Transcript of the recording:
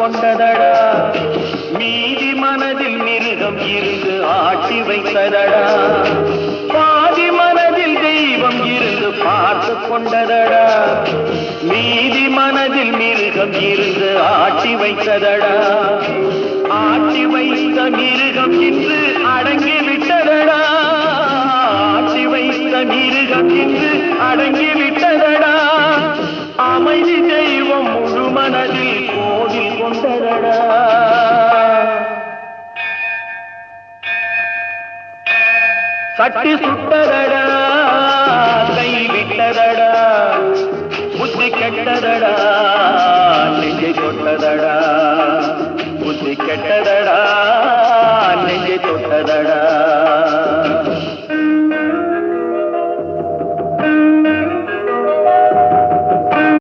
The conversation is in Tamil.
கொண்டதடா. மீதி மனதில் மிருகம் இருந்து ஆட்டி வைத்ததடா. பாதி மனதில் தெய்வம் இருந்து பார்த்து கொண்டதடா. மீதி மனதில் மிருகம் இருந்து ஆட்டி வைத்ததடா. ஆட்டி வைத்த மிருகம் இன்று அடங்கி விட்டதடா. ஆட்டி வைத்த மிருகம் இன்று அடங்கி விட்டதடா. அமைதி தெய்வம் முழு மனதில் கோவில் கொண்டதடா. சட்டி சுட்டதடா, கை விட்டதடா, புத்தி கெட்டதடா, நெஞ்சை தொட்டதடா.